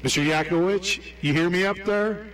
Mr. Yakowicz, you hear me up there?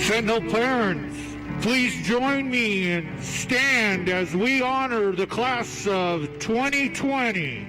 Sentinel parents, please join me and stand as we honor the class of 2020.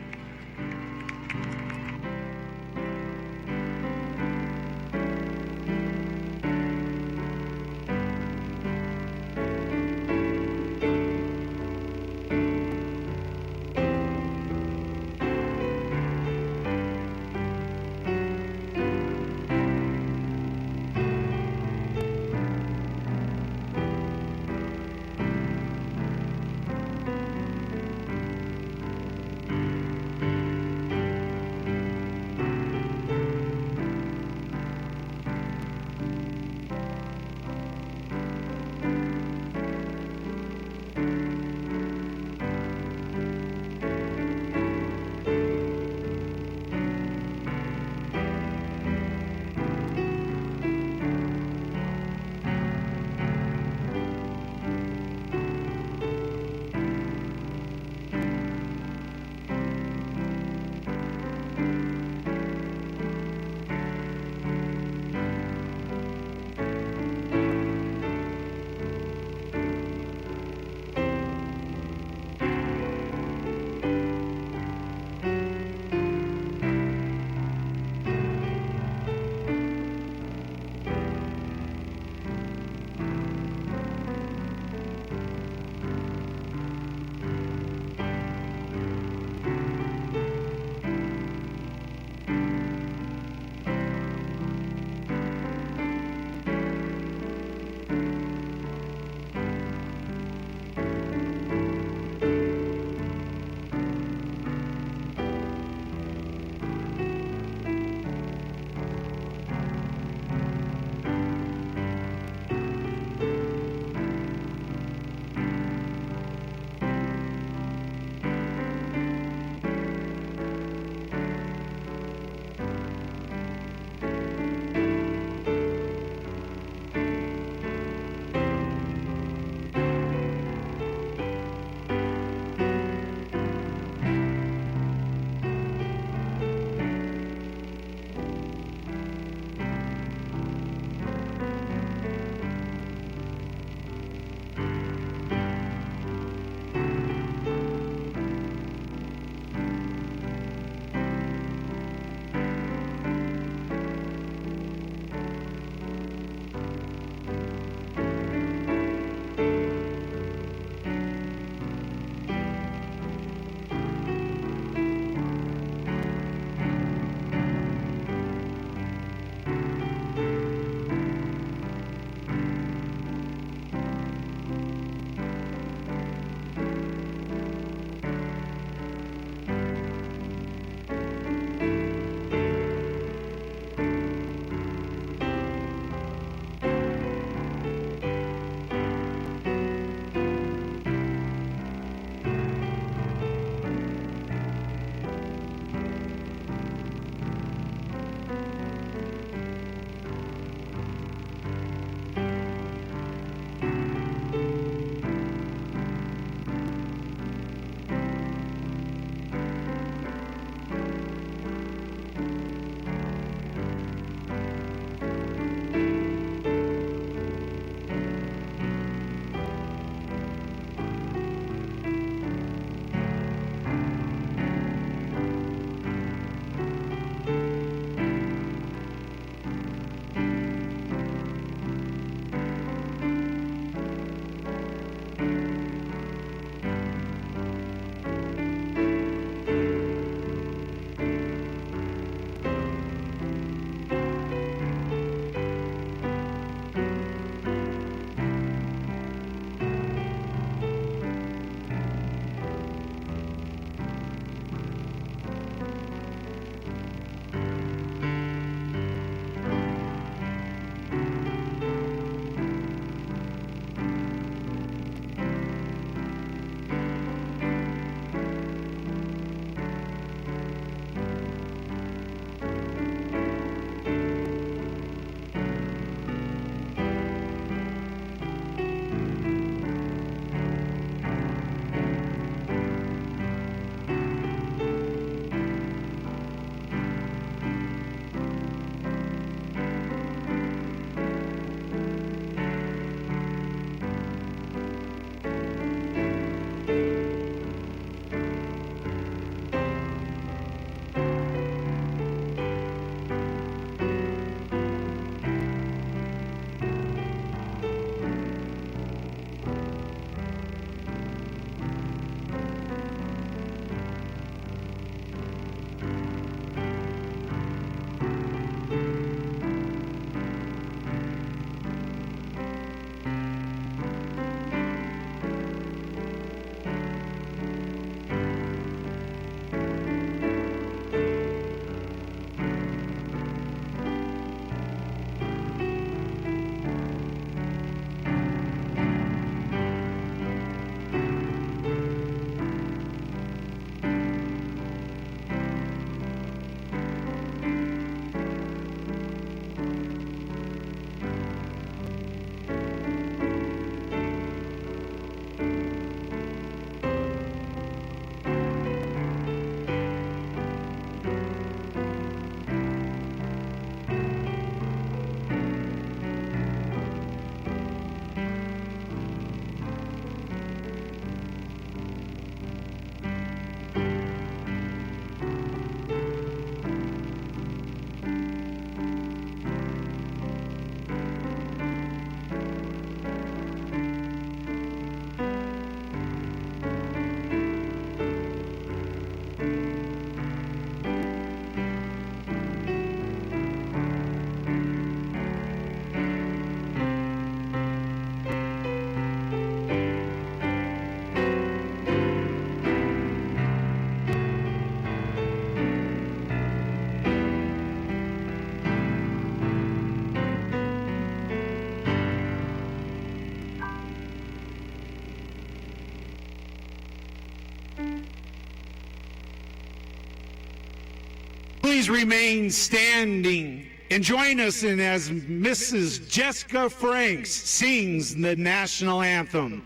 please remain standing and join us in as Mrs. Jessica Franks sings the national anthem.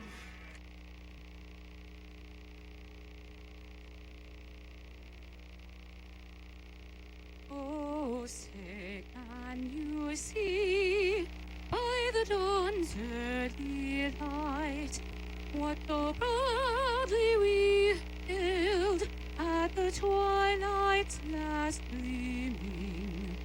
Oh, say can you see by the dawn's early light what though proudly we hailed at the twilight's last gleaming,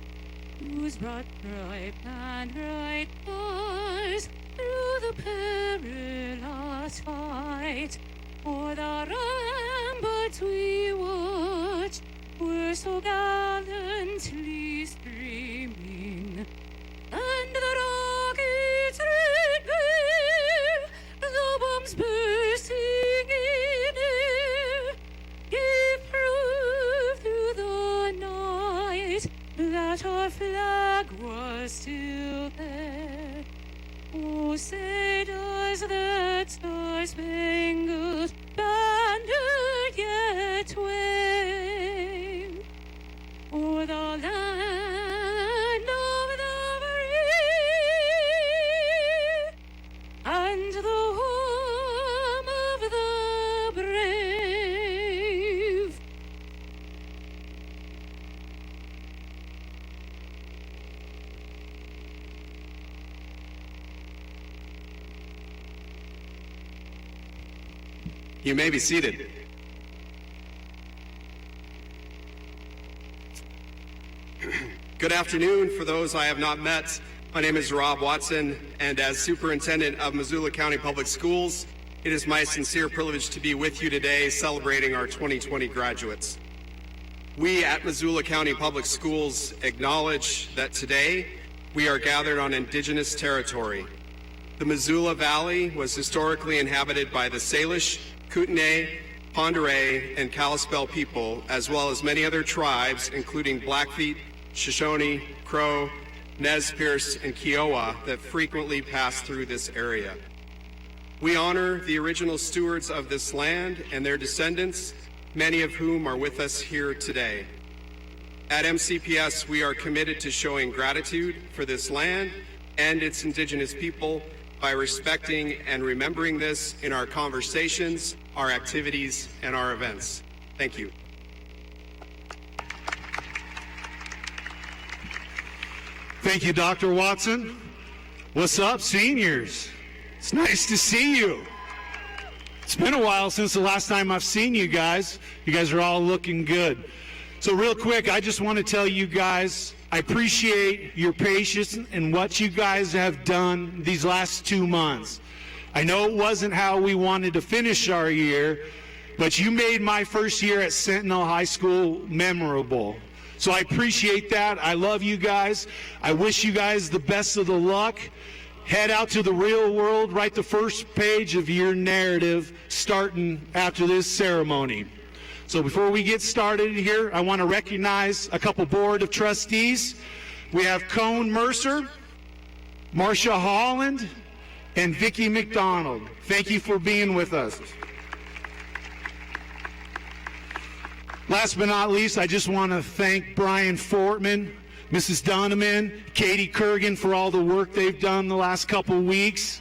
whose broad bright and bright bars through the perilous fight o'er the ramparts we watched were so gallantly streaming, and the rockets red glare, the bombs bursting in air, gave proof through the night that our flag was still there. Oh, say does that star-spangled banner yet wave o'er the land of the free and the home of the brave? You may be seated. Good afternoon. For those I have not met, my name is Rob Watson, and as Superintendent of Missoula County Public Schools, it is my sincere privilege to be with you today celebrating our 2020 graduates. We at Missoula County Public Schools acknowledge that today we are gathered on Indigenous territory. The Missoula Valley was historically inhabited by the Salish, Kootenai, Ponderay, and Kalispel people, as well as many other tribes, including Blackfeet, Shoshone, Crow, Nez Perce, and Kiowa that frequently pass through this area. We honor the original stewards of this land and their descendants, many of whom are with us here today. At MCPS, we are committed to showing gratitude for this land and its Indigenous people by respecting and remembering this in our conversations, our activities, and our events. Thank you. Thank you, Dr. Watson. What's up, seniors? It's nice to see you. It's been a while since the last time I've seen you guys. You guys are all looking good. So real quick, I just want to tell you guys, I appreciate your patience and what you guys have done these last 2 months. I know it wasn't how we wanted to finish our year, but you made my first year at Sentinel High School memorable. So I appreciate that. I love you guys. I wish you guys the best of the luck. Head out to the real world, write the first page of your narrative starting after this ceremony. So before we get started here, I want to recognize a couple board of trustees. We have Cone Mercer, Marcia Holland, and Vicki McDonald. Thank you for being with us. Last but not least, I just want to thank Brian Fortman, Mrs. Donovan, Katie Kurgan for all the work they've done the last couple weeks.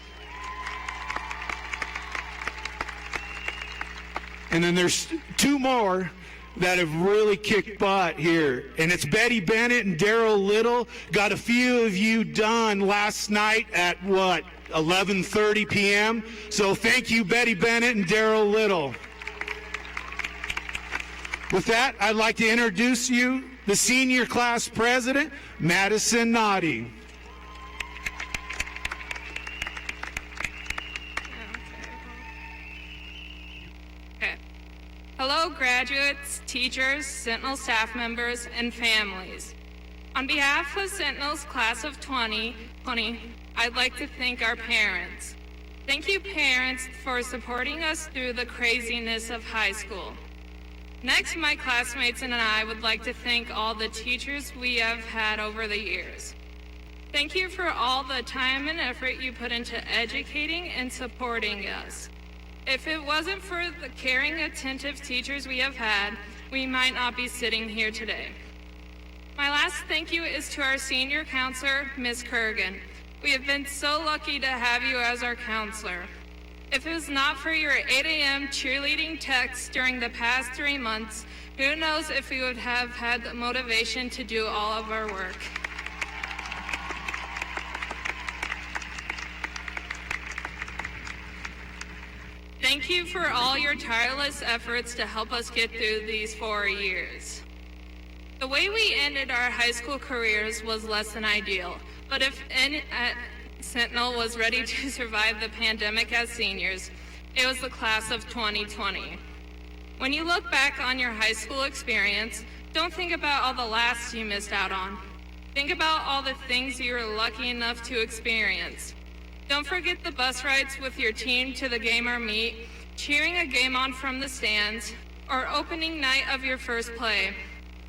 And then there's two more that have really kicked butt here. And it's Betty Bennett and Daryl Little. Got a few of you done last night at, 11:30 p.m. So thank you, Betty Bennett and Daryl Little. With that, I'd like to introduce you the senior class president, Madison Noddy. Hello, graduates, teachers, Sentinel staff members, and families. On behalf of Sentinel's class of 2020, I'd like to thank our parents. Thank you, parents, for supporting us through the craziness of high school. Next, my classmates and I would like to thank all the teachers we have had over the years. Thank you for all the time and effort you put into educating and supporting us. If it wasn't for the caring, attentive teachers we have had, we might not be sitting here today. My last thank you is to our senior counselor, Ms. Kurgan. We have been so lucky to have you as our counselor. If it was not for your 8 a.m. cheerleading texts during the past 3 months, who knows if we would have had the motivation to do all of our work. Thank you for all your tireless efforts to help us get through these 4 years. The way we ended our high school careers was less than ideal, but if any Sentinel was ready to survive the pandemic as seniors, it was the class of 2020. When you look back on your high school experience, don't think about all the laughs you missed out on. Think about all the things you were lucky enough to experience. Don't forget the bus rides with your team to the game or meet, cheering a game on from the stands, or opening night of your first play.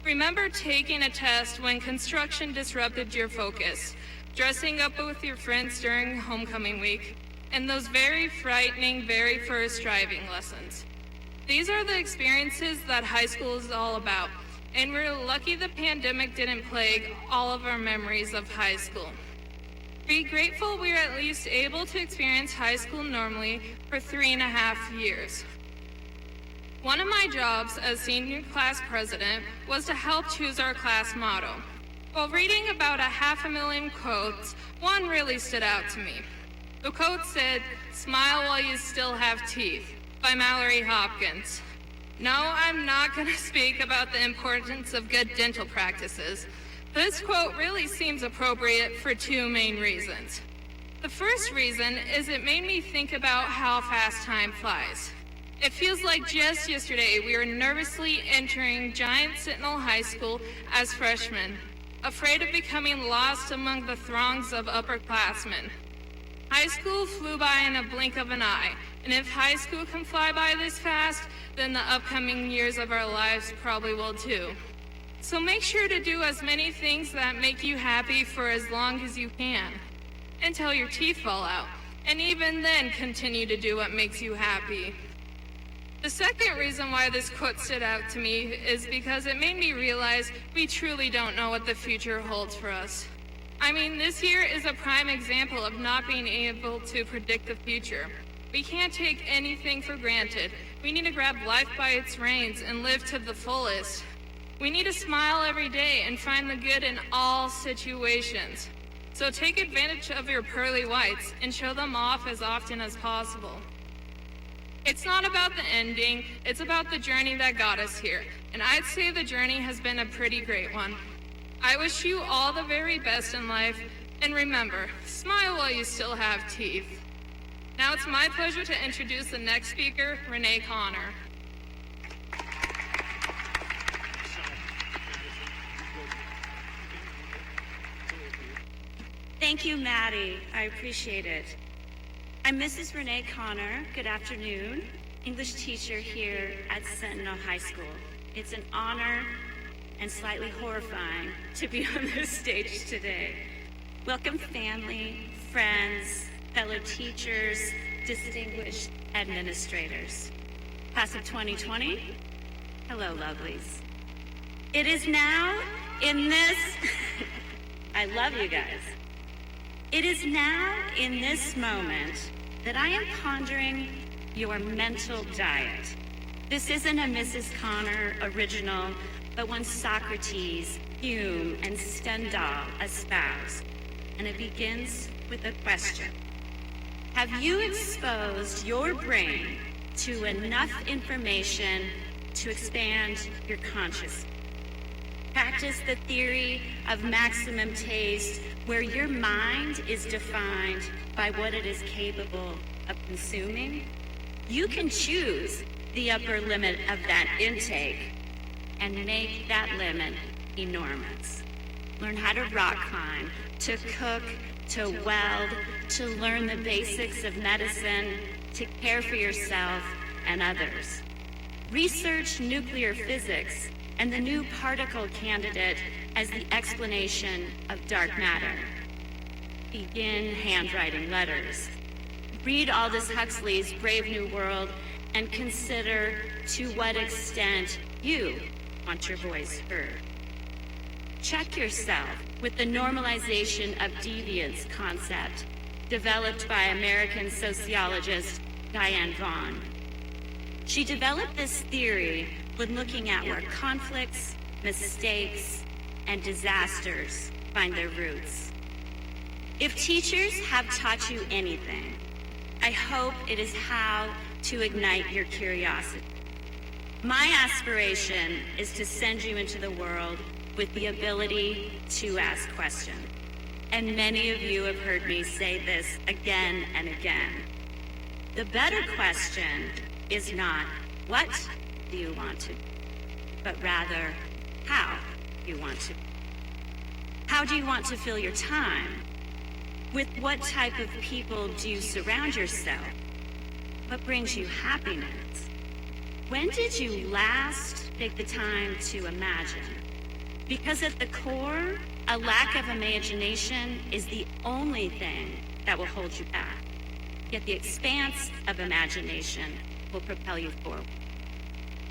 Remember taking a test when construction disrupted your focus, dressing up with your friends during homecoming week, and those very frightening very first driving lessons. These are the experiences that high school is all about, and we're lucky the pandemic didn't plague all of our memories of high school. Be grateful we were at least able to experience high school normally for 3.5 years. One of my jobs as senior class president was to help choose our class motto. While reading about 500,000 quotes, one really stood out to me. The quote said, "Smile while you still have teeth," by Mallory Hopkins. No, I'm not going to speak about the importance of good dental practices. This quote really seems appropriate for 2 main reasons. The first reason is it made me think about how fast time flies. It feels like just yesterday we were nervously entering Giant Sentinel High School as freshmen, afraid of becoming lost among the throngs of upperclassmen. High school flew by in a blink of an eye, and if high school can fly by this fast, then the upcoming years of our lives probably will too. So make sure to do as many things that make you happy for as long as you can, until your teeth fall out, and even then continue to do what makes you happy. The second reason why this quote stood out to me is because it made me realize we truly don't know what the future holds for us. I mean, this year is a prime example of not being able to predict the future. We can't take anything for granted. We need to grab life by its reins and live to the fullest. We need to smile every day and find the good in all situations. So take advantage of your pearly whites and show them off as often as possible. It's not about the ending, it's about the journey that got us here. And I'd say the journey has been a pretty great one. I wish you all the very best in life, and remember, smile while you still have teeth. Now it's my pleasure to introduce the next speaker, Renee Connor. Thank you, Maddie. I appreciate it. I'm Mrs. Renee Connor. Good afternoon. English teacher here at Sentinel High School. It's an honor and slightly horrifying to be on this stage today. Welcome family, friends, fellow teachers, distinguished administrators. Class of 2020, hello lovelies. It is now in this, I love you guys. It is now in this moment that I am pondering your mental diet. This isn't a Mrs. Connor original, but one Socrates, Hume, and Stendhal espoused. And it begins with a question. Have you exposed your brain to enough information to expand your consciousness? Practice the theory of maximum taste, where your mind is defined by what it is capable of consuming. You can choose the upper limit of that intake and make that limit enormous. Learn how to rock climb, to cook, to weld, to learn the basics of medicine, to care for yourself and others. Research nuclear physics and the new particle candidate as the explanation of dark matter. Begin handwriting letters. Read Aldous Huxley's Brave New World and consider to what extent you want your voice heard. Check yourself with the normalization of deviance concept developed by American sociologist Diane Vaughan. She developed this theory when looking at where conflicts, mistakes, and disasters find their roots. If teachers have taught you anything, I hope it is how to ignite your curiosity. My aspiration is to send you into the world with the ability to ask questions. And many of you have heard me say this again and again. The better question is not, what do you want to do, but rather, how do you want to? How do you want to fill your time? With what type of people do you surround yourself? What brings you happiness? When did you last take the time to imagine? Because at the core, a lack of imagination is the only thing that will hold you back. Yet the expanse of imagination will propel you forward.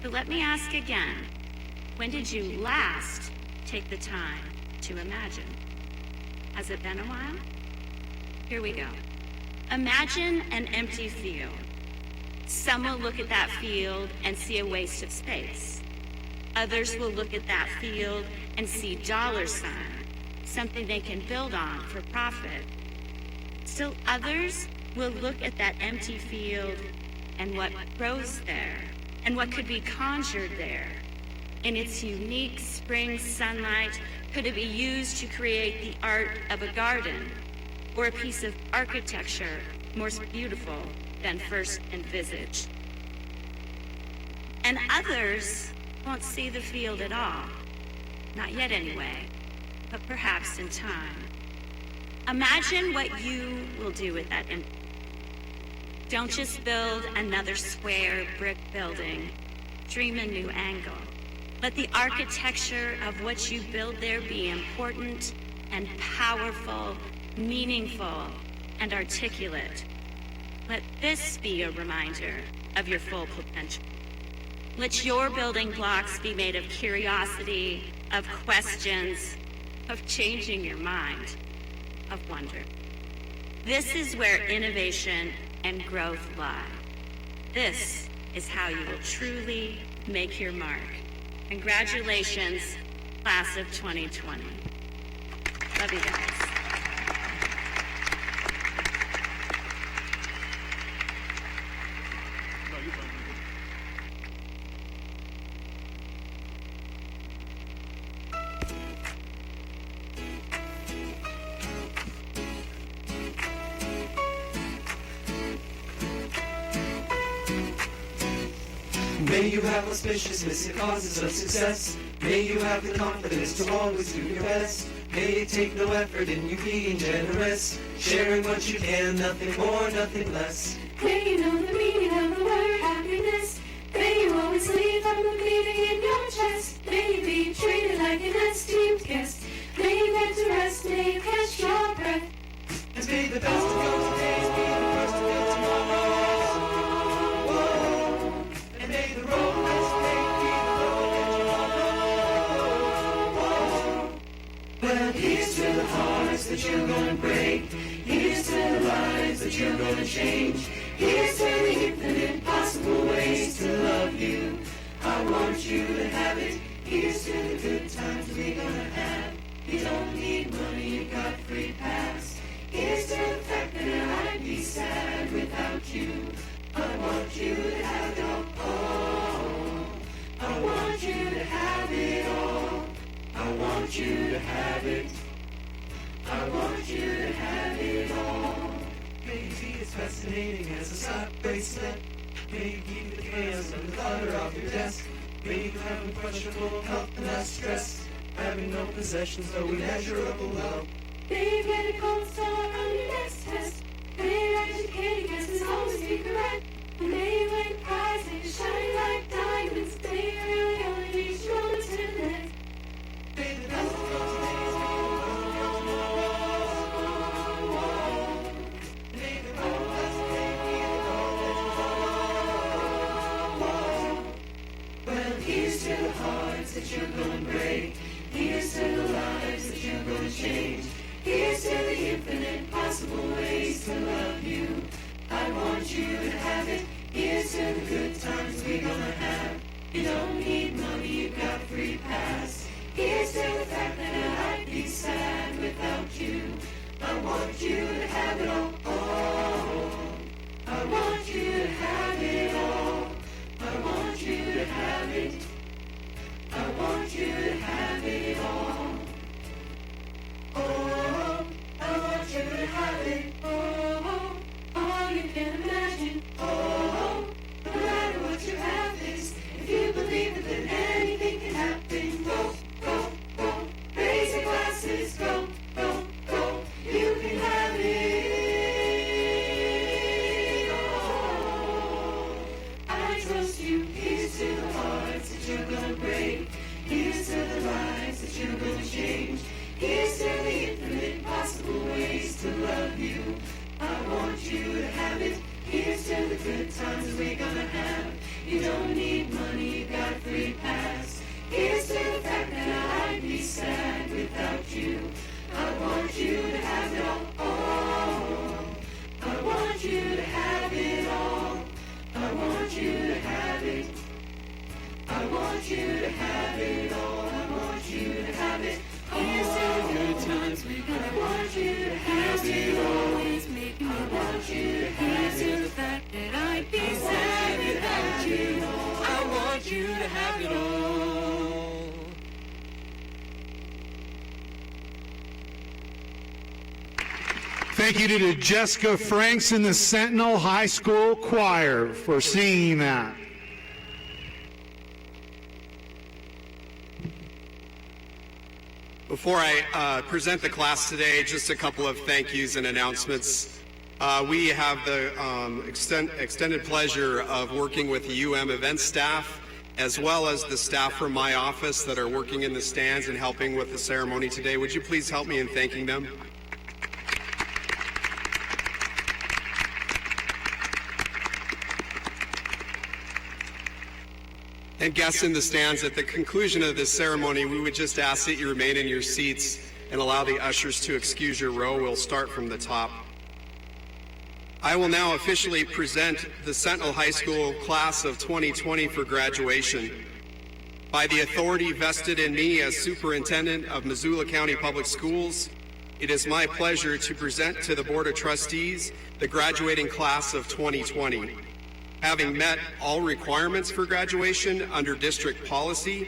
So let me ask again, when did you last take the time to imagine? Has it been a while? Here we go. Imagine an empty field. Some will look at that field and see a waste of space. Others will look at that field and see dollar sign, something they can build on for profit. Still others will look at that empty field and what grows there, and what could be conjured there. In its unique spring sunlight, could it be used to create the art of a garden, or a piece of architecture more beautiful than first envisaged? And others won't see the field at all. Not yet anyway, but perhaps in time. Imagine what you will do with that empty. Don't just build another square brick building. Dream a new angle. Let the architecture of what you build there be important and powerful, meaningful, and articulate. Let this be a reminder of your full potential. Let your building blocks be made of curiosity, of questions, of changing your mind, of wonder. This is where innovation and growth lie. This is how you will truly make your mark. Congratulations, class of 2020. Love you guys. May you have auspicious missing causes of success. May you have the confidence to always do your best. May it take no effort in you being generous, sharing what you can, nothing more, nothing less. May you know the meaning of the word happiness. May you always leave from the beating in your chest. May you be treated like an esteemed guest. May you get to rest, may you catch your breath. And may the best of your days be the worst of your tomorrow. And may the road less paved be the road that you walk. Well, here's to the hearts that you're gonna break. Here's to the lives that you're gonna change. Here's to the infinite possible ways to love you. I want you to have it. Here's to the good times we're gonna have. You don't need money, you got free pass. Here's to the fact that I'd be sad without you. I want you to have it all. I want you to have it all. I want you to have it. I want you to have it all. May you be as fascinating as a sock bracelet. May you keep the chaos and the clutter off your desk. May you have unquestionable health and less stress. Having no possessions, no immeasurable wealth. May you get a gold star on your next test. May your educated guesses always be correct. And may you win prizes shining like diamonds. May you really only reach moment to the next. May the best of your days be the May the road less paved be the road that you walk. Well, here's to the hearts that you're gonna break. Here's to the lives you can imagine. Oh, no matter what your path is, if you believe it, then anything can happen. Go, go, go, raise your glasses. Go, go, go, you can have it all. I trust you. Here's to the hearts that you're gonna break. Here's to the lives that you're gonna change. Here's to the infinite possible ways to love you. I want you to have it. Here's to the good times we're gonna have. You don't need money, you got a free pass. Here's to the fact that I'd be sad without you. I want you to have it all. I want you to have it all. I want you to have it. I want you to have it all. I want you to have it. Here's to the good times we got. I want you to have it all. Always make me want you to have it. Here's to the fact that I'd be sad without you. I want you to have it all. Thank you to Jessica Franks and the Sentinel High School Choir for singing that. Before I present the class today, just a couple of thank yous and announcements. We have the extended pleasure of working with the UM event staff, as well as the staff from my office that are working in the stands and helping with the ceremony today. Would you please help me in thanking them? And guests in the stands, at the conclusion of this ceremony, we would just ask that you remain in your seats and allow the ushers to excuse your row. We'll start from the top. I will now officially present the Sentinel High School class of 2020 for graduation. By the authority vested in me as Superintendent of Missoula County Public Schools, it is my pleasure to present to the Board of Trustees the graduating class of 2020. Having met all requirements for graduation under district policy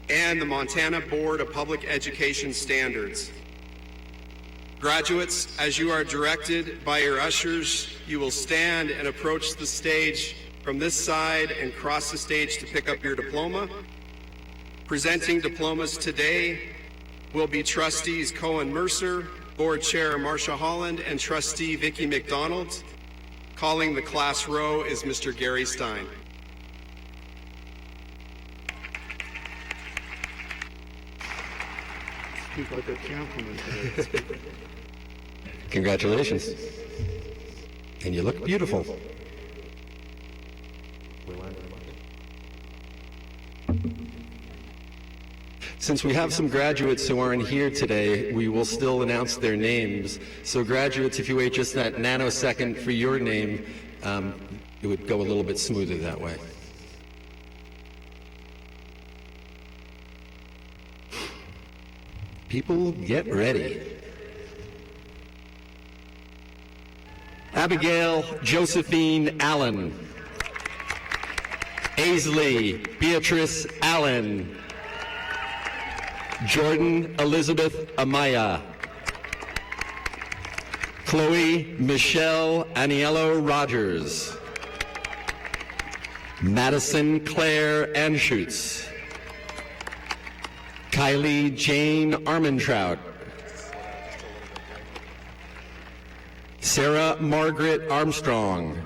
and the Montana Board of Public Education standards. Graduates, as you are directed by your ushers, you will stand and approach the stage from this side and cross the stage to pick up your diploma. Presenting diplomas today will be Trustees Cohen Mercer, Board Chair Marcia Holland, and Trustee Vicki McDonald. Calling the class row is Mr. Gary Stein. Speak like a gentleman today. Congratulations. And you look beautiful. Since we have some graduates who aren't here today, we will still announce their names. So graduates, if you wait just that nanosecond for your name, it would go a little bit smoother that way. People, get ready. Abigail Josephine Allen. Aisley Beatrice Allen. Jordan Elizabeth Amaya. Chloe Michelle Aniello Rogers. Madison Claire Anschutz. Kylie Jane Armentrout. Sarah Margaret Armstrong.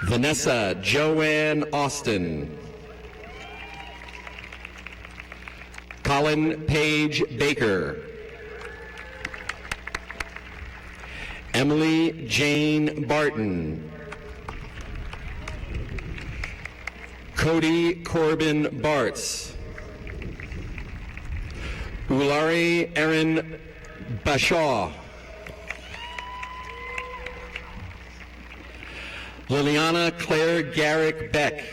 Vanessa Joanne Austin. Colin Page Baker. Emily Jane Barton. Cody Corbin Bartz. Ulari Erin Bashaw. Liliana Claire Garrick Beck.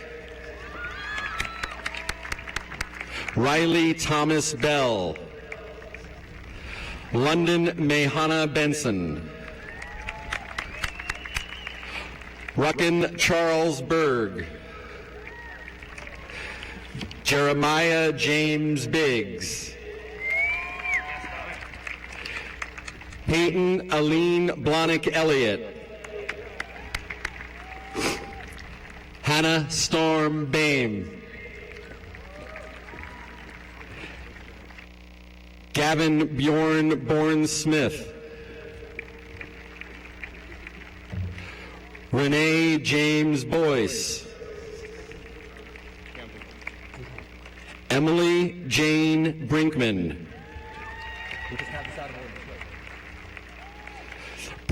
Riley Thomas Bell. London Mehana Benson. Ruckin Charles Berg. Jeremiah James Biggs. Peyton Aline Blonick Elliott. Hannah Storm Bame. Gavin Bjorn Bourne Smith. Renee James Boyce. Emily Jane Brinkman.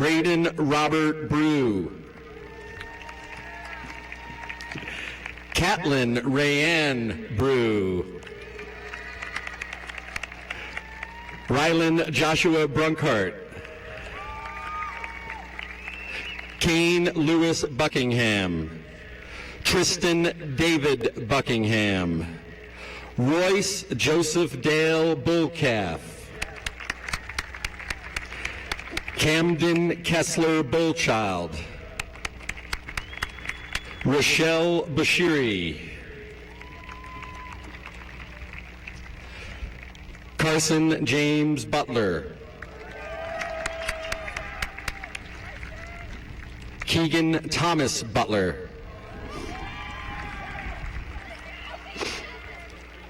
Braden Robert Brew. Catlin Rayanne Brew. Rylan Joshua Brunkart. Kane Lewis Buckingham. Tristan David Buckingham. Royce Joseph Dale Bullcalf. Camden Kessler Bullchild. Rochelle Bashiri. Carson James Butler. Keegan Thomas Butler.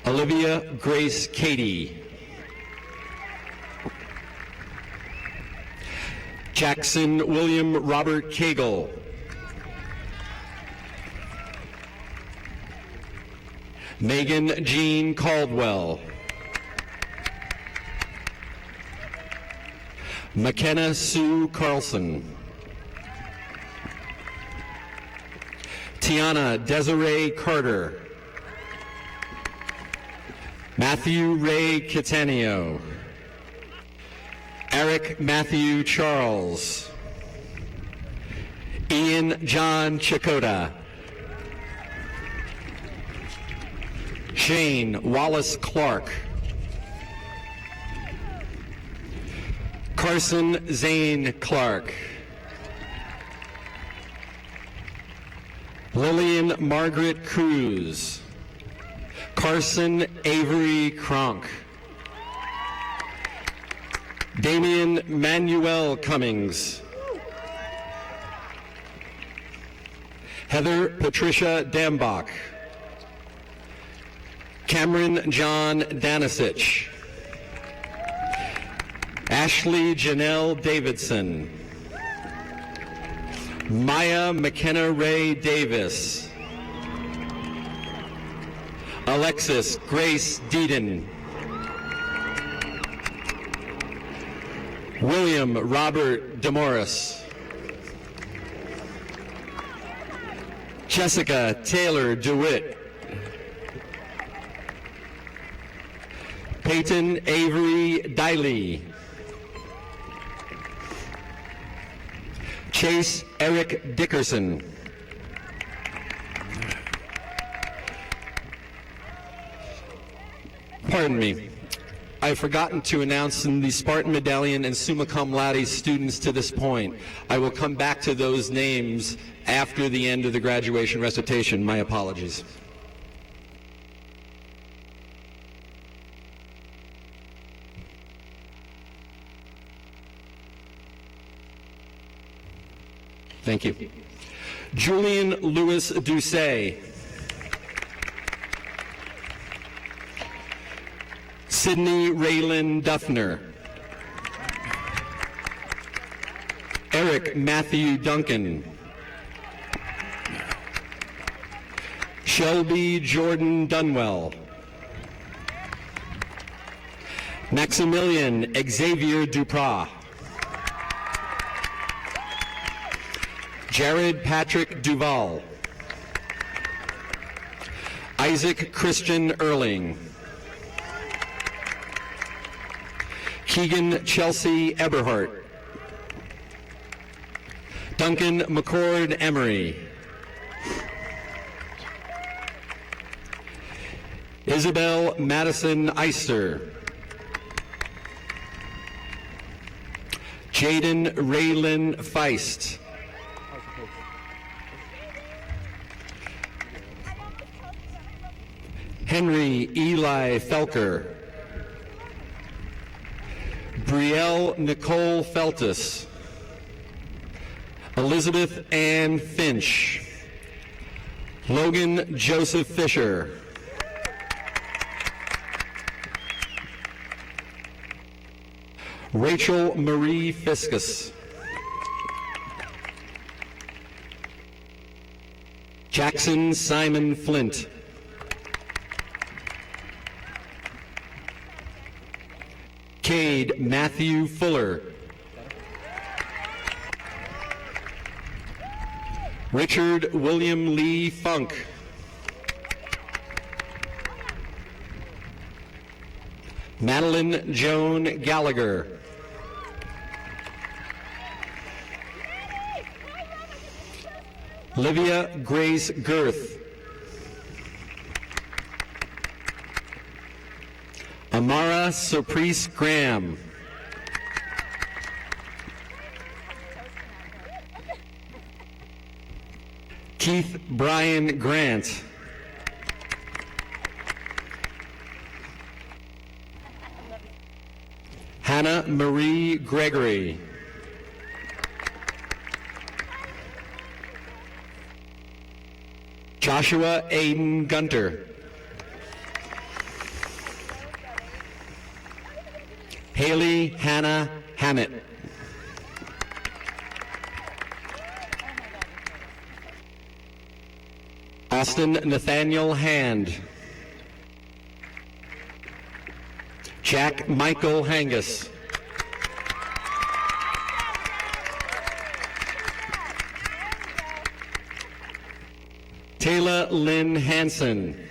Olivia Grace Cady. Jackson William Robert Cagle. Megan Jean Caldwell. McKenna Sue Carlson. Tiana Desiree Carter. Matthew Ray Catanio. Eric Matthew Charles. Ian John Chakota. Shane Wallace Clark. Carson Zane Clark. Lillian Margaret Cruz. Carson Avery Kronk. Damian Manuel Cummings. Heather Patricia Dambach. Cameron John Danasich. Ashley Janelle Davidson. Maya McKenna Ray Davis. Alexis Grace Deedon. William Robert DeMorris. Jessica Taylor DeWitt. Peyton Avery Diley. Chase Eric Dickerson. Pardon me. I've forgotten to announce the Spartan Medallion and Summa Cum Laude students to this point. I will come back to those names after the end of the graduation recitation. My apologies. Thank you. Julian Louis Doucet. Sydney Raylin Duffner. Eric Matthew Duncan. Shelby Jordan Dunwell. Maximilian Xavier Duprat. Jared Patrick Duval. Isaac Christian Erling. Keegan Chelsea Eberhart. Duncan McCord Emery. Isabel Madison Eister. Jaden Raylin Feist. Henry Eli Felker. Brielle Nicole Feltus, Elizabeth Ann Finch, Logan Joseph Fisher, Rachel Marie Fiskus, Jackson Simon Flint, Cade Matthew Fuller, Richard William Lee Funk, Madeline Joan Gallagher, Livia Grace Girth, Amara Surprice Graham, Keith Brian Grant, Hannah Marie Gregory, Joshua Aiden Gunter, Haley Hannah Hammett, Austin Nathaniel Hand, Jack Michael Hangus, Taylor Lynn Hansen,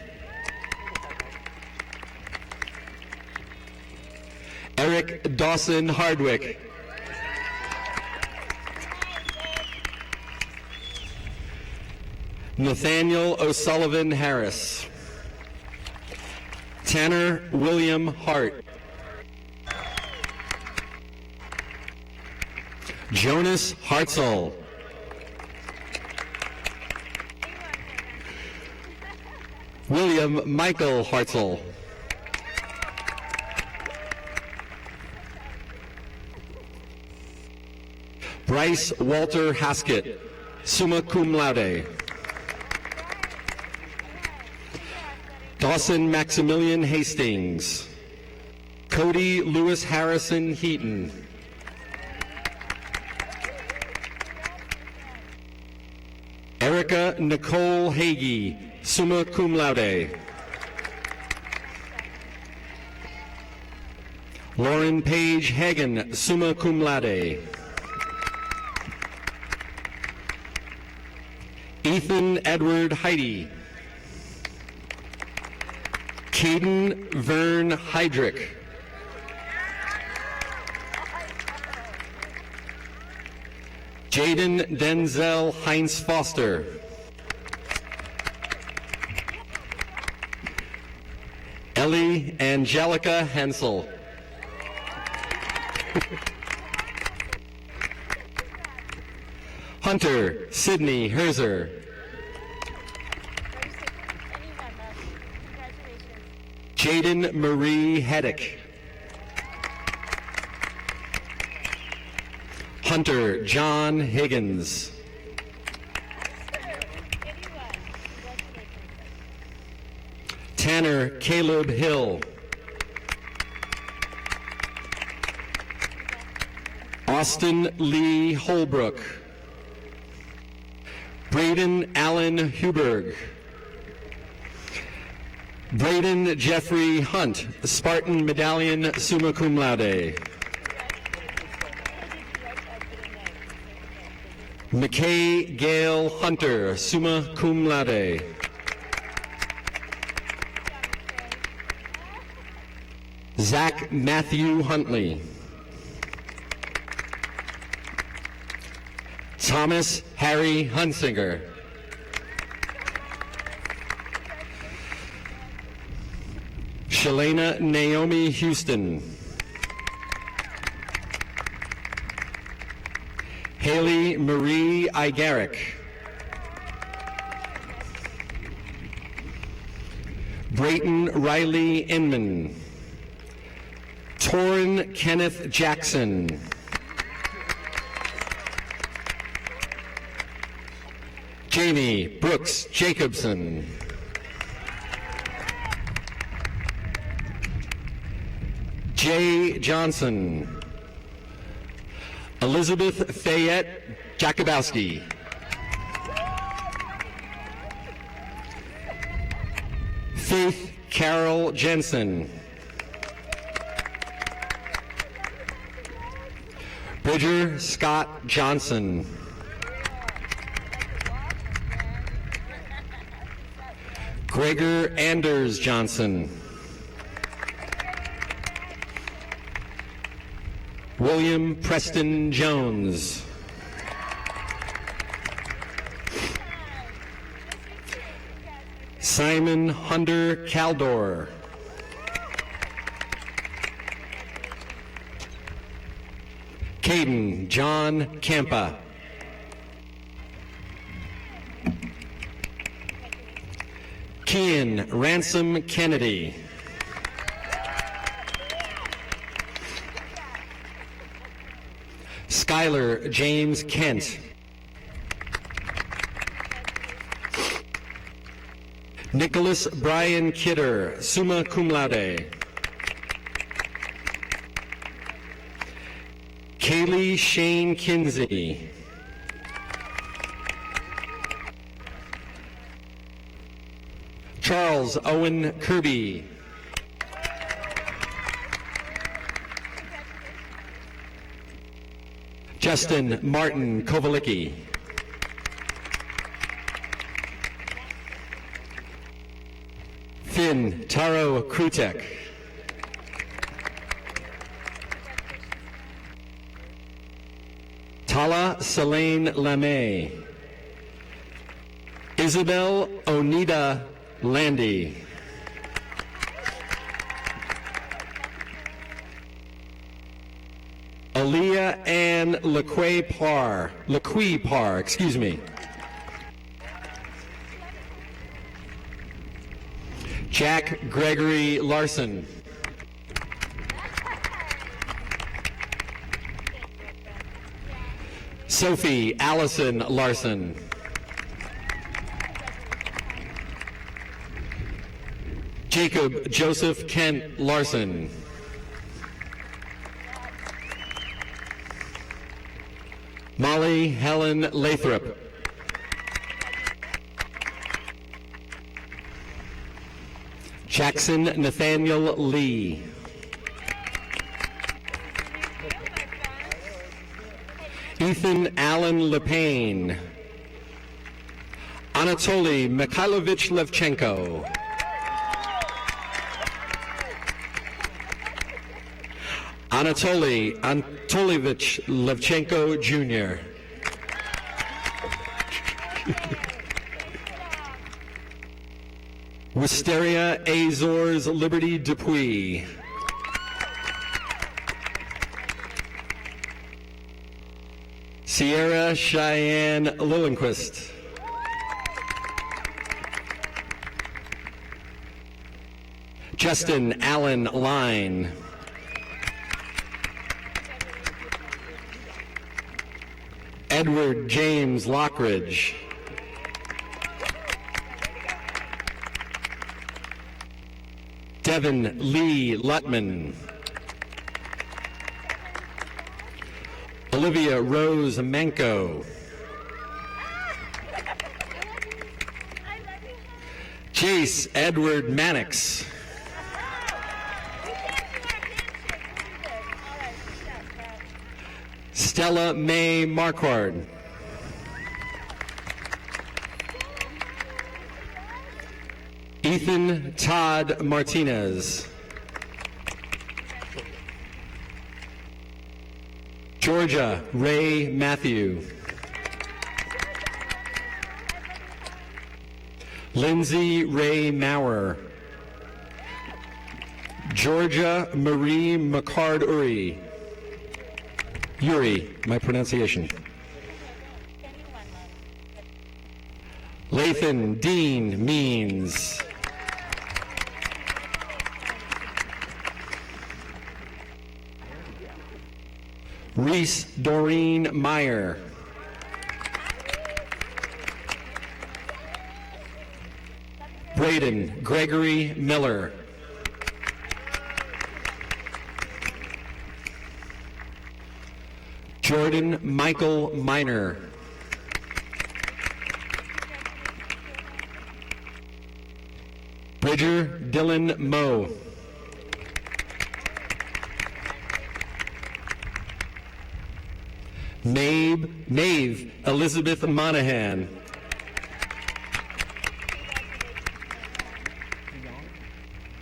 Eric Dawson Hardwick, Nathaniel O'Sullivan Harris, Tanner William Hart, Jonas Hartzell, William Michael Hartzell, Bryce Walter Haskett, summa cum laude, Dawson Maximilian Hastings, Cody Lewis Harrison Heaton, Erica Nicole Hagee, summa cum laude, Lauren Page Hagen, summa cum laude, Ethan Edward Heidi, Caden Vern Heydrich, Jaden Denzel Heinz Foster, Ellie Angelica Hensel, Hunter Sydney Herzer, Jaden Marie Heddick, Hunter John Higgins, Tanner Caleb Hill, Austin Lee Holbrook, Braden Allen Huberg, Braden Jeffrey Hunt, Spartan Medallion, summa cum laude, McKay Gail Hunter, summa cum laude, Zach Matthew Huntley, Thomas Harry Hunsinger, Shalana Naomi Houston, Haley Marie Igaric, Brayton Riley Inman, Torrin Kenneth Jackson. Jamie Brooks Jacobson. Jay Johnson. Elizabeth Fayette Jakubowski. Faith Carol Jensen. Bridger Scott Johnson. Gregor Anders Johnson. William Preston Jones. Simon Hunter Caldor. Caden John Campa. Kian Ransom Kennedy. Skylar James Kent. Nicholas Brian Kidder, summa cum laude. Kaylee Shane Kinsey. Charles Owen Kirby. Justin Martin Kovalicki. Finn Taro Krutek. Tala Selene Lamay. Isabel Onida Landy. Aaliyah Ann Laqui Parr, excuse me. Jack Gregory Larson. Sophie Allison Larson. Jacob Joseph Kent Larson. Molly Helen Lathrop. Jackson Nathaniel Lee. Ethan Allen Lepane. Anatoly Mikhailovich Levchenko. Anatoly Anatolievich Levchenko Jr. Wisteria Azores Liberty Dupuy. Sierra Cheyenne Lillenquist. Justin Allen Line. Edward James Lockridge. Devin Lee Lutman. Olivia Rose Manko. Jace Edward Mannix. Stella Mae Marquard. Ethan Todd Martinez. Georgia Ray Matthew. Lindsay Ray Maurer. Georgia Marie McCard Uri, my pronunciation. Lathan Dean Means. Reese Doreen Meyer. Braden Gregory Miller. Jordan Michael Miner. Bridger Dylan Moe. Maeve Elizabeth Monahan.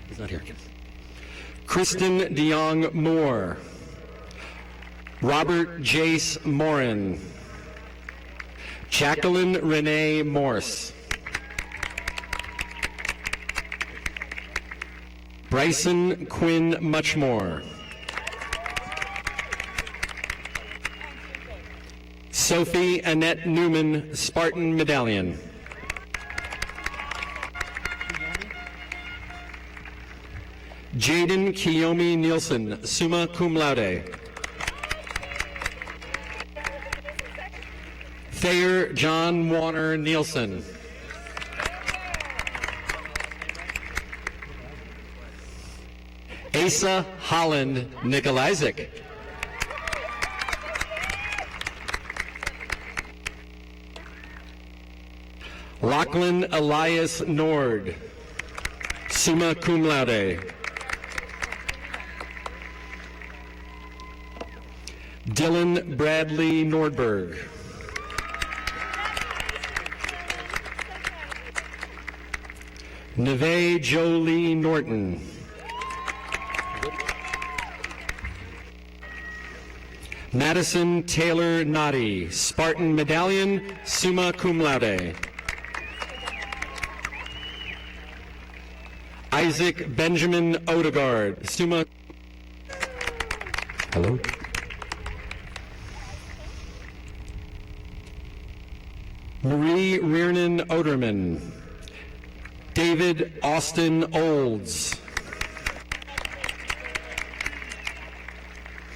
He's not here. Kristen DeYoung Moore. Robert Jace Morin. Jacqueline Renee Morse. Bryson Quinn Muchmore. Sophie Annette Newman, Spartan Medallion. Jaden Kiyomi Nielsen, summa cum laude. Thayer John Warner Nielsen. Asa Holland Nikolajczyk. Lachlan Elias Nord, summa cum laude. Dylan Bradley Nordberg. Neve Jolie Norton. Madison Taylor Noddy, Spartan Medallion, summa cum laude. Isaac Benjamin Odegaard, summa. Hello? Marie Riernan Oderman. David Austin Olds.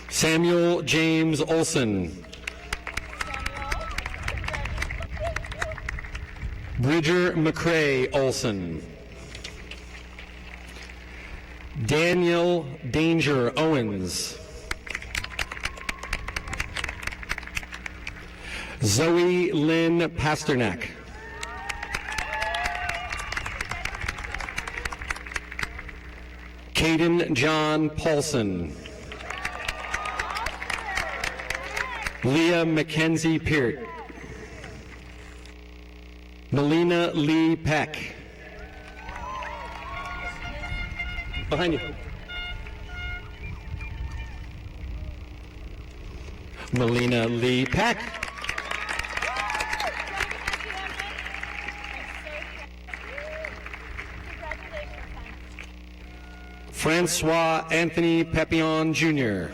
Samuel James Olson. Bridger McCrae Olson. Daniel Danger Owens. Zoe Lynn Pasternak. Caden John Paulson. Leah Mackenzie Peart. Melina Lee Peck. Behind you. Melina Lee Peck. Francois Anthony Papillon Jr.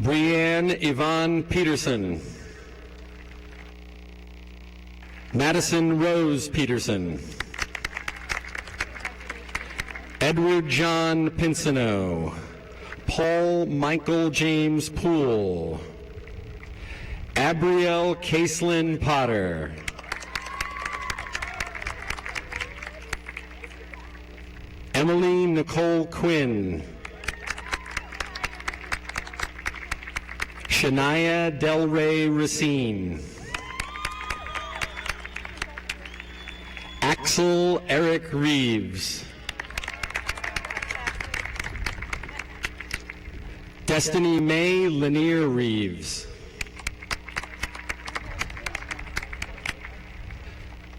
Brianne Yvonne Peterson. Madison Rose Peterson. Edward John Pinsino. Paul Michael James Poole. Abrielle Caselyn Potter. Emily Nicole Quinn. Shania Del Rey Racine. Axel Eric Reeves. Destiny May Lanier Reeves.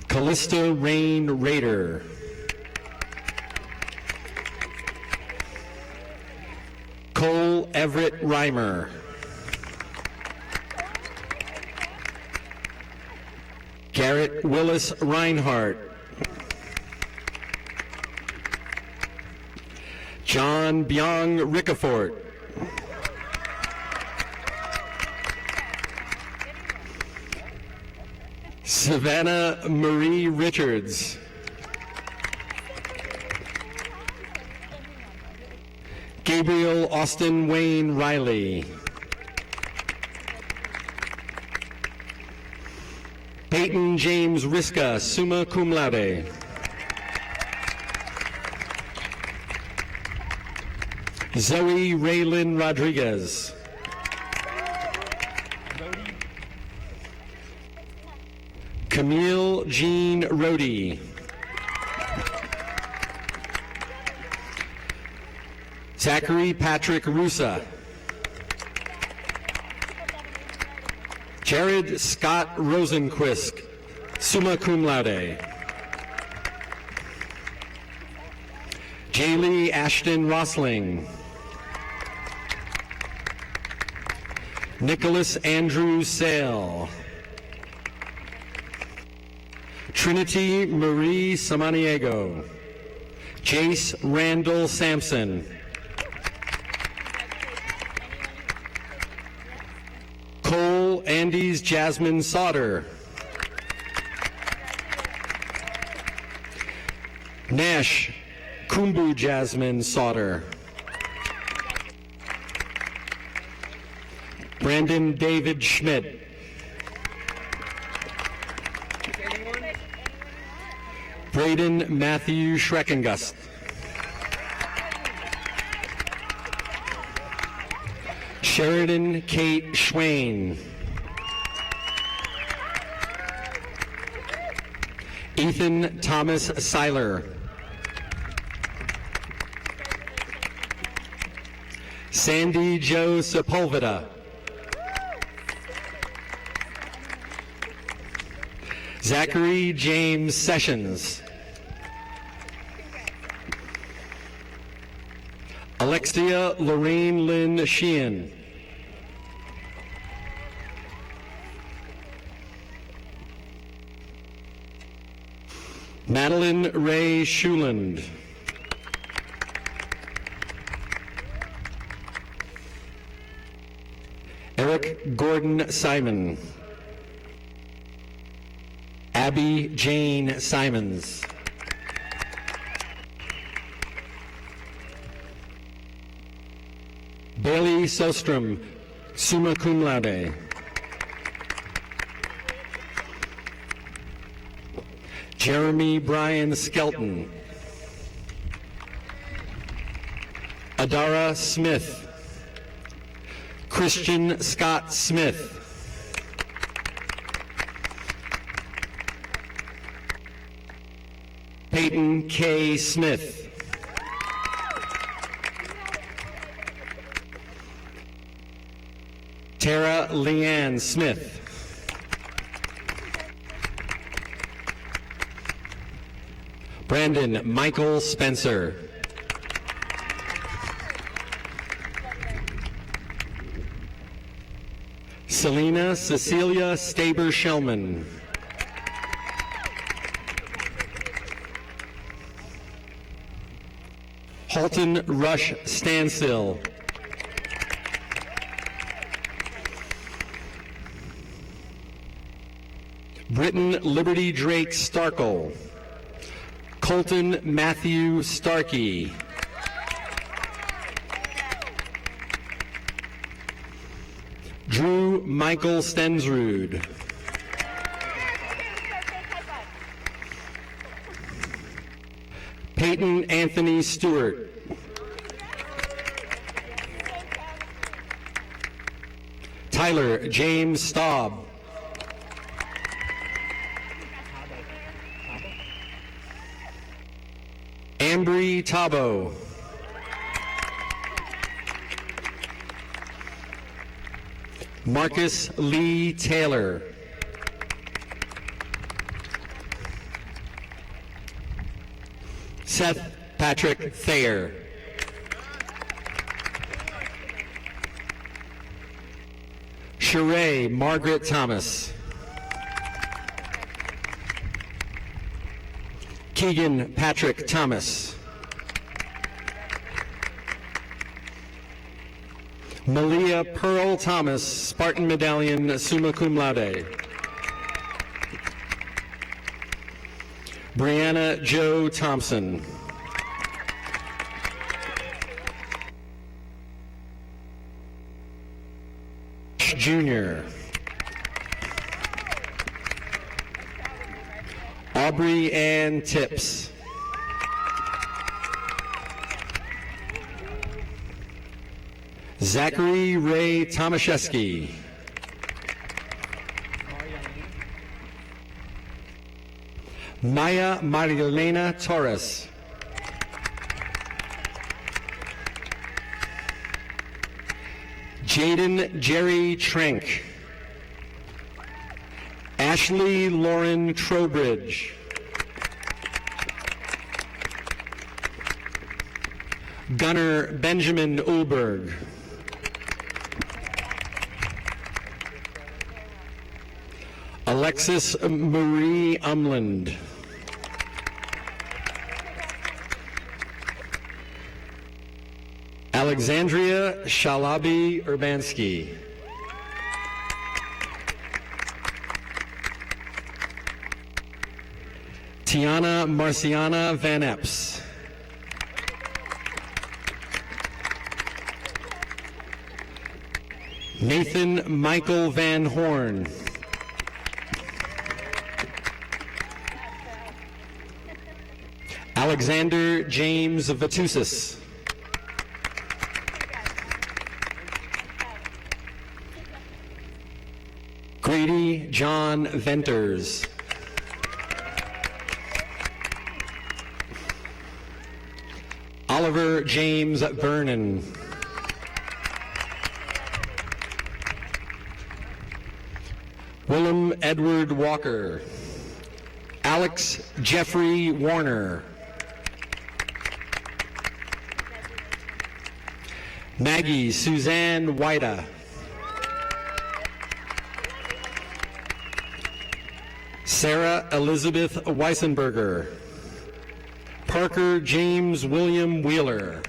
Callista Rain Rader. Cole Everett Reimer. Garrett Willis Reinhardt. John Byung Ricafort. Savannah Marie Richards. Gabriel Austin Wayne Riley. Peyton James Riska, summa cum laude. Zoe Raylyn Rodriguez. Camille Jean Rohde. Zachary Patrick Rusa. Jared Scott Rosenquist, summa cum laude. Jaylee Ashton Rosling. Nicholas Andrew Sale. Trinity Marie Samaniego. Jace Randall Sampson. Cole Andes Jasmine Sauter. Nash Kumbu Jasmine Sauter. Brandon David Schmidt. Braden Matthew Schreckengust. Sheridan Kate Schwain. Ethan Thomas Seiler. Sandy Jo Sepulveda. Zachary James Sessions. Alexia Lorraine Lynn Sheehan. Madeline Ray Schuland. Eric Gordon Simon. Abby Jane Simons. Bailey Sostrom, summa cum laude. Jeremy Brian Skelton. Adara Smith. Christian Scott Smith. Peyton K. Smith. Tara Leanne Smith. Brandon Michael Spencer. Selena Cecilia Staber-Shellman. Halton Rush Stansill. Britton Liberty Drake Starkle. Colton Matthew Starkey. Drew Michael Stensrud. Peyton Anthony Stewart. Tyler James Staub. Ambry Tabo. Marcus Lee Taylor. Seth Patrick Thayer. Sheree Margaret Thomas. Keegan Patrick Thomas. Malia Pearl Thomas, Spartan Medallion, summa cum laude. Brianna Jo Thompson. March Jr. Aubrey Ann Tips. Zachary Ray Tomaszewski. Maya Marilena Torres. Jaden Jerry Trank. Ashley Lauren Trowbridge. Gunnar Benjamin Ulberg. Alexis Marie Umland. Alexandria Shalabi Urbanski. Tiana Marciana Van Epps. Nathan Michael Van Horn. Alexander James Vatusis. Grady John Venters. Oliver James Vernon. Willem Edward Walker. Alex Jeffrey Warner. Maggie Suzanne Whita. Sarah Elizabeth Weissenberger. Parker James William Wheeler.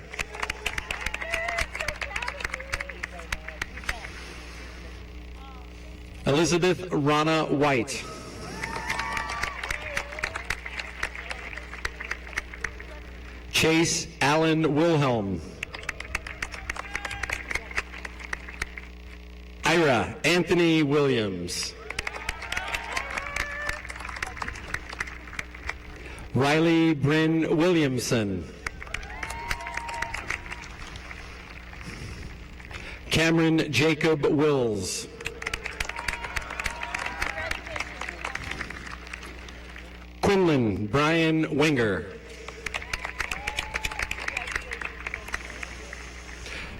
Elizabeth Rana White. Chase Allen Wilhelm. Ira Anthony Williams. Riley Bryn Williamson. Cameron Jacob Wills. Quinlan Brian Wenger.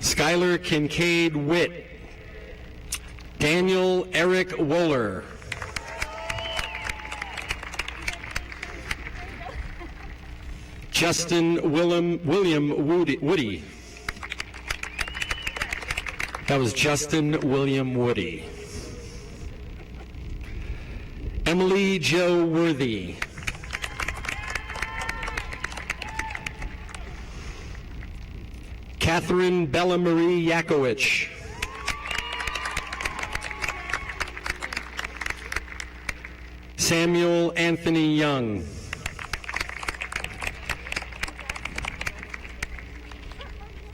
Skylar Kincaid Witt. Daniel Eric Wohler. Justin William Woody. That was Justin William Woody. Emily Jo Worthy. Catherine Bella Marie Yakowicz. Samuel Anthony Young.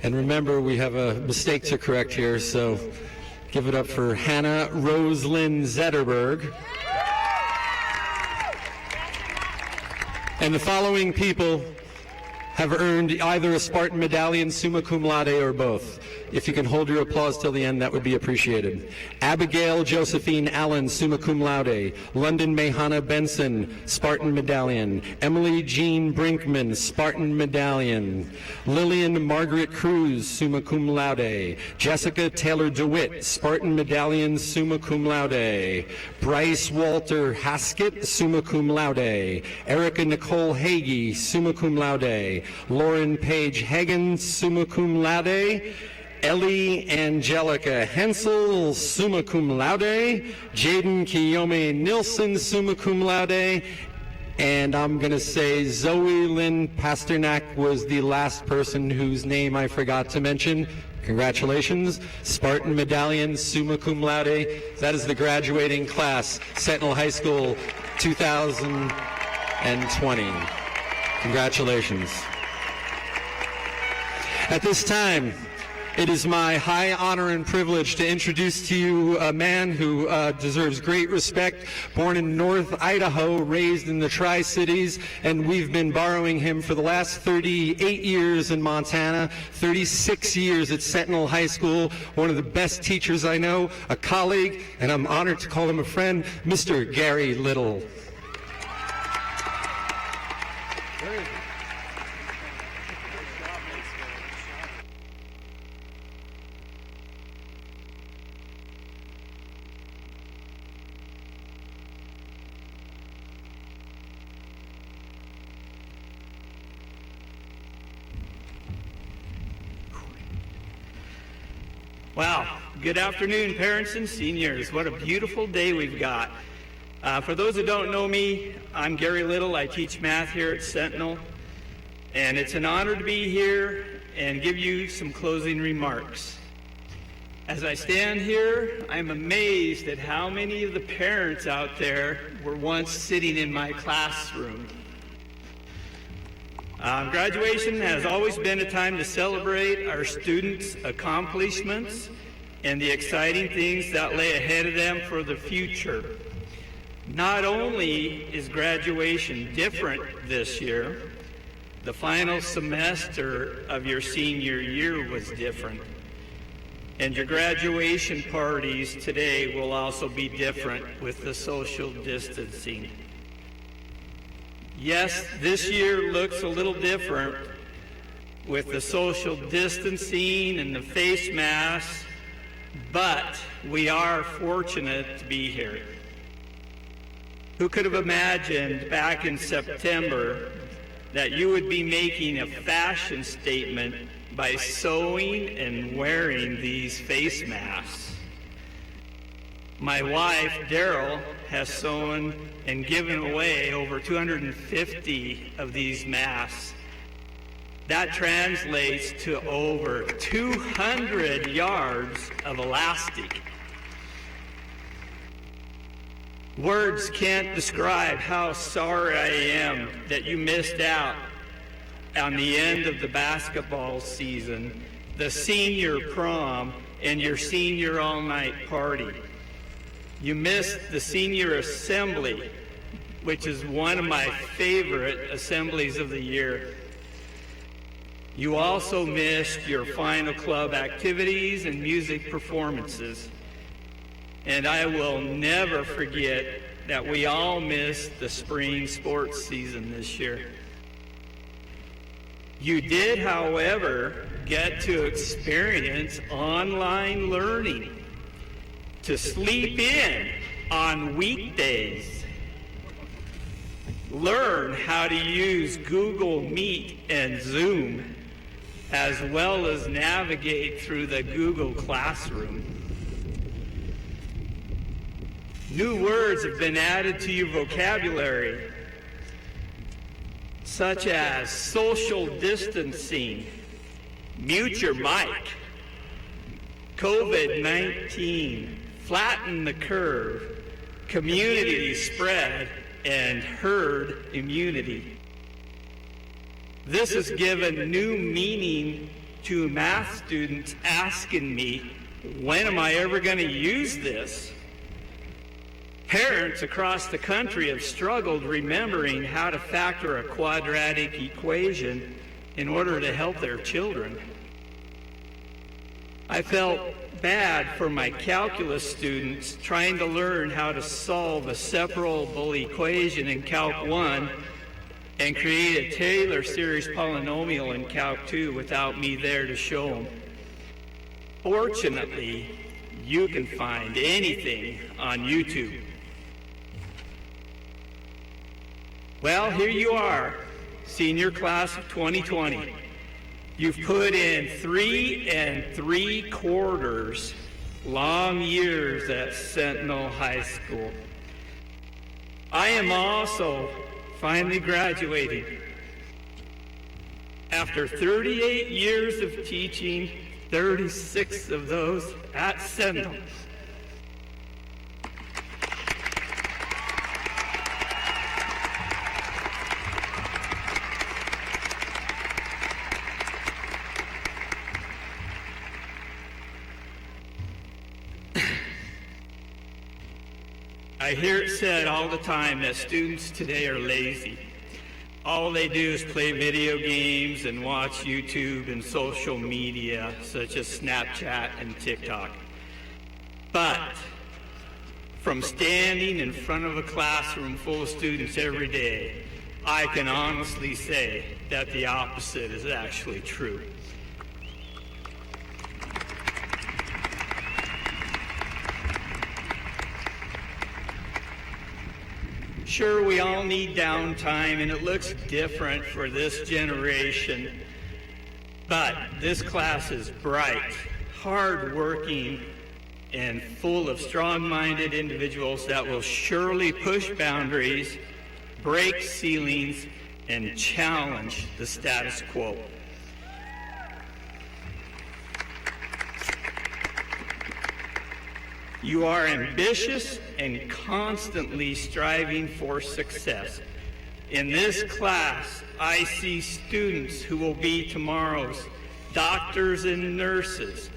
And remember, we have a mistake to correct here, so give it up for Hannah Roselyn Zetterberg. And the following people have earned either a Spartan Medallion, summa cum laude, or both. If you can hold your applause till the end, that would be appreciated. Abigail Josephine Allen, summa cum laude. London Mayhana Benson, Spartan Medallion. Emily Jean Brinkman, Spartan Medallion. Lillian Margaret Cruz, summa cum laude. Jessica Taylor DeWitt, Spartan Medallion, summa cum laude. Bryce Walter Haskett, summa cum laude. Erica Nicole Hagee, summa cum laude. Lauren Page Hagen, summa cum laude. Ellie Angelica Hensel, summa cum laude. Jaden Kiyome Nilsson, summa cum laude. And I'm going to say Zoe Lynn Pasternak was the last person whose name I forgot to mention. Congratulations. Spartan Medallion, summa cum laude. That is the graduating class, Sentinel High School 2020. Congratulations. At this time, It is my high honor and privilege to introduce to you a man who deserves great respect, born in North Idaho, raised in the Tri-Cities, and we've been borrowing him for the last 38 years in Montana, 36 years at Sentinel High School, one of the best teachers I know, a colleague, and I'm honored to call him a friend, Mr. Gary Little. Wow. Good afternoon, parents and seniors. What a beautiful day we've got. For those who don't know me, I'm Gary Little. I teach math here at Sentinel. And it's an honor to be here and give you some closing remarks. As I stand here, I'm amazed at how many of the parents out there were once sitting in my classroom. Graduation has always been a time to celebrate our students' accomplishments and the exciting things that lay ahead of them for the future. Not only is graduation different this year, the final semester of your senior year was different. And your graduation parties today will also be different with the social distancing. Yes, this year looks a little different with the social distancing and the face masks, but we are fortunate to be here. Who could have imagined back in September that you would be making a fashion statement by sewing and wearing these face masks? My wife, Daryl, has sewn and given away over 250 of these masks. That translates to over 200 yards of elastic. Words can't describe how sorry I am that you missed out on the end of the basketball season, the senior prom, and your senior all-night party. You missed the senior assembly, which is one of my favorite assemblies of the year. You also missed your final club activities and music performances. And I will never forget that we all missed the spring sports season this year. You did, however, get to experience online learning, to sleep in on weekdays, learn how to use Google Meet and Zoom, as well as navigate through the Google Classroom. New words have been added to your vocabulary, such as social distancing, mute your mic, COVID-19, flatten the curve, community spread, and herd immunity. This has given new meaning to math students asking me, when am I ever going to use this? Parents across the country have struggled remembering how to factor a quadratic equation in order to help their children. I felt bad for my calculus students trying to learn how to solve a separable equation in Calc 1 and create a Taylor series polynomial in Calc 2 without me there to show them. Fortunately, you can find anything on YouTube. Well, here you are, senior class of 2020. You've put in 3 3/4 long years at Sentinel High School. I am also finally graduating. After 38 years of teaching, 36 of those at Sentinel. I hear it said all the time that students today are lazy. All they do is play video games and watch YouTube and social media such as Snapchat and TikTok. But from standing in front of a classroom full of students every day, I can honestly say that the opposite is actually true. Sure, we all need downtime, and it looks different for this generation. But this class is bright, hardworking, and full of strong-minded individuals that will surely push boundaries, break ceilings, and challenge the status quo. You are ambitious and constantly striving for success. In this class, I see students who will be tomorrow's doctors and nurses,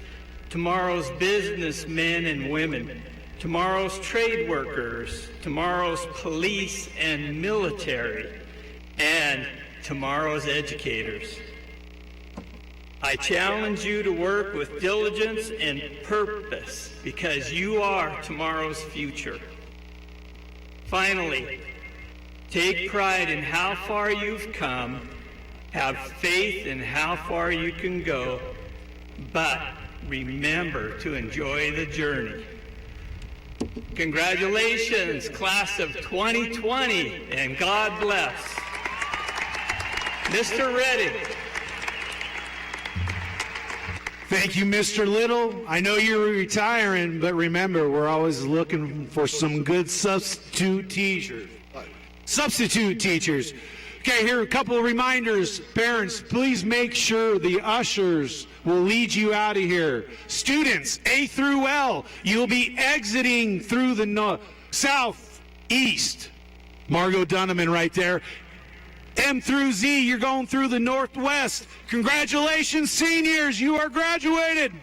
tomorrow's businessmen and women, tomorrow's trade workers, tomorrow's police and military, and tomorrow's educators. I challenge you to work with diligence and purpose because you are tomorrow's future. Finally, take pride in how far you've come, have faith in how far you can go, but remember to enjoy the journey. Congratulations, class of 2020, and God bless. Mr. Reddick. Thank you, Mr. Little. I know you're retiring, but remember, we're always looking for some good substitute teachers. Okay, here are a couple of reminders. Parents, please make sure the ushers will lead you out of here. Students, A through L, you'll be exiting through the southeast. Margot Dunneman right there. M through Z, you're going through the northwest. Congratulations, seniors, you are graduated.